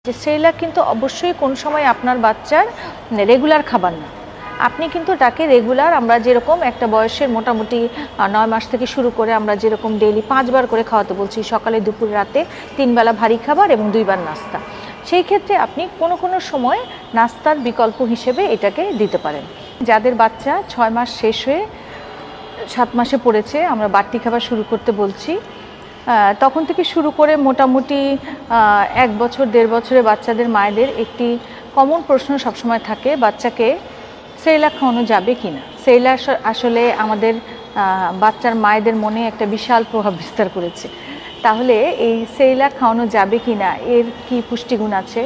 যে সেরেলাক কিন্তু অবশ্যই কোন সময় আপনার বাচ্চার রেগুলার খাবার না। আপনি কিন্তু তাকে রেগুলার আমরা যেরকম একটা বয়সের মোটামুটি 9 মাস থেকে শুরু করে আমরা যেরকম ডেইলি 5 বার করে খাওয়াতে বলছি, সকালে দুপুর রাতে 3 বেলা ভারী খাবার এবং 2 বার নাস্তা। সেই ক্ষেত্রে আপনি কোনো সময় নাস্তার বিকল্প হিসেবে এটাকে দিতে পারেন। যাদের বাচ্চা 6 মাস শেষ হয়ে 7 মাসে পড়েছে, আমরা বাড়তি খাবার শুরু করতে বলছি। তখন থেকে শুরু করে মোটামুটি 1 বছর 1.5 বছরের বাচ্চাদের মায়েদের একটি কমন প্রশ্ন সবসময় থাকে, বাচ্চাকে সেরেলাক খাওয়ানো যাবে কি না। সেরেলাক আসলে আমাদের বাচ্চার মায়েদের মনে একটা বিশাল প্রভাব বিস্তার করেছে। তাহলে এই সেরেলাক খাওয়ানো যাবে কি না, এর কি পুষ্টিগুণ আছে,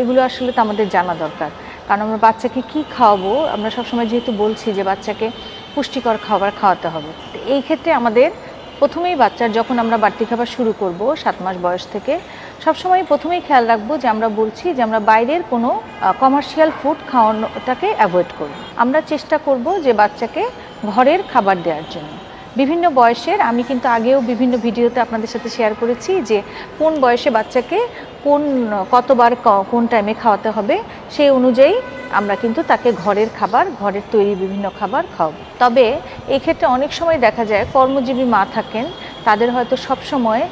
এগুলো আসলে তো আমাদের জানা দরকার। কারণ আমরা বাচ্চাকে কি খাওয়াবো, আমরা সবসময় যেহেতু বলছি যে বাচ্চাকে পুষ্টিকর খাবার খাওয়াতে হবে, এই ক্ষেত্রে আমাদের প্রথমেই বাচ্চার যখন আমরা বাড়তি খাবার শুরু করব 7 মাস বয়স থেকে, সবসময় প্রথমেই খেয়াল রাখবো যে আমরা বলছি যে আমরা বাইরের কোনো কমার্শিয়াল ফুড খাওয়ানোটাকে অ্যাভয়েড করব। আমরা চেষ্টা করব যে বাচ্চাকে ঘরের খাবার দেওয়ার জন্য। বিভিন্ন বয়সের, আমি কিন্তু আগেও বিভিন্ন ভিডিওতে আপনাদের সাথে শেয়ার করেছি যে কোন বয়সে বাচ্চাকে কতবার কোন টাইমে খাওয়াতে হবে, সেই অনুযায়ী আমরা কিন্তু তাকে ঘরের খাবার, ঘরের তৈরি বিভিন্ন খাবার খাওয়াবো। তবে এই ক্ষেত্রে অনেক সময় দেখা যায় কর্মজীবী মা থাকেন, তাদের হয়তো সব সময়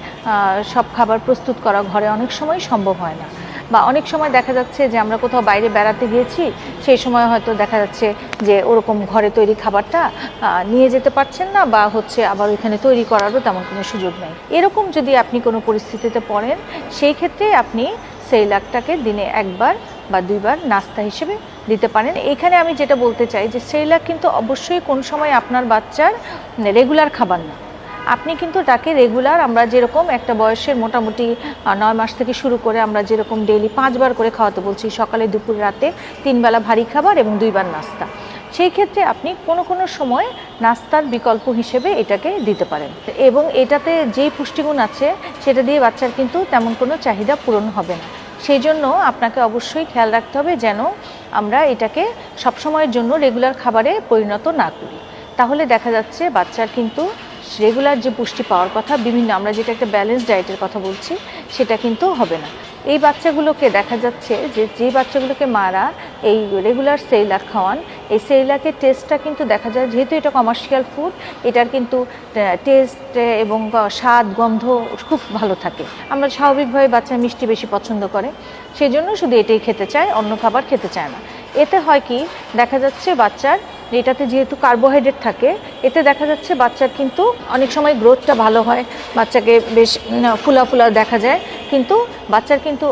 সব খাবার প্রস্তুত করা ঘরে অনেক সময় সম্ভব হয় না, বা অনেক সময় দেখা যাচ্ছে যে আমরা কোথাও বাইরে বেড়াতে গিয়েছি, সেই সময় হয়তো দেখা যাচ্ছে যে ওরকম ঘরে তৈরি খাবারটা নিয়ে যেতে পারছেন না, বা হচ্ছে আবার ওইখানে তৈরি করারও তেমন কোনো সুযোগ নেই। এরকম যদি আপনি কোনো পরিস্থিতিতে পড়েন, সেই ক্ষেত্রে আপনি সেরেলাকটাকে দিনে 1 বার বা 2 বার নাস্তা হিসেবে দিতে পারেন। এখানে আমি যেটা বলতে চাই যে সেরেলাক কিন্তু অবশ্যই কোন সময় আপনার বাচ্চার রেগুলার খাবার না। আপনি কিন্তু তাকে রেগুলার আমরা যেরকম একটা বয়সের মোটামুটি 9 মাস থেকে শুরু করে আমরা যেরকম ডেইলি 5 বার করে খাওয়াতে বলছি, সকালে দুপুর রাতে 3 বেলা ভারী খাবার এবং 2 বার নাস্তা। সেই ক্ষেত্রে আপনি কোনো সময় নাস্তার বিকল্প হিসেবে এটাকে দিতে পারেন, এবং এটাতে যেই পুষ্টিগুণ আছে সেটা দিয়ে বাচ্চার কিন্তু তেমন কোনো চাহিদা পূরণ হবে না। সেই জন্য আপনাকে অবশ্যই খেয়াল রাখতে হবে যেন আমরা এটাকে সবসময়ের জন্য রেগুলার খাবারে পরিণত না করি। তাহলে দেখা যাচ্ছে বাচ্চার কিন্তু রেগুলার যে পুষ্টি পাওয়ার কথা, বিভিন্ন আমরা যেটা একটা ব্যালেন্স ডায়েটের কথা বলছি, সেটা কিন্তু হবে না। এই বাচ্চাগুলোকে দেখা যাচ্ছে যে বাচ্চাগুলোকে মারা এই রেগুলার সেরেলাক খাওয়ান, এই সেরেলাকের টেস্টটা কিন্তু দেখা যায়, যেহেতু এটা কমার্শিয়াল ফুড, এটার কিন্তু টেস্ট এবং স্বাদ গন্ধ খুব ভালো থাকে। আমরা স্বাভাবিকভাবে বাচ্চা মিষ্টি বেশি পছন্দ করে, সেই জন্য শুধু এটাই খেতে চায়, অন্য খাবার খেতে চায় না। এতে হয় কি, দেখা যাচ্ছে বাচ্চার এটাতে যেহেতু কার্বোহাইড্রেট থাকে, এতে দেখা যাচ্ছে বাচ্চার কিন্তু অনেক সময় গ্রোথটা ভালো হয়, বাচ্চাকে বেশ ফুলা দেখা যায়, কিন্তু বাচ্চার কিন্তু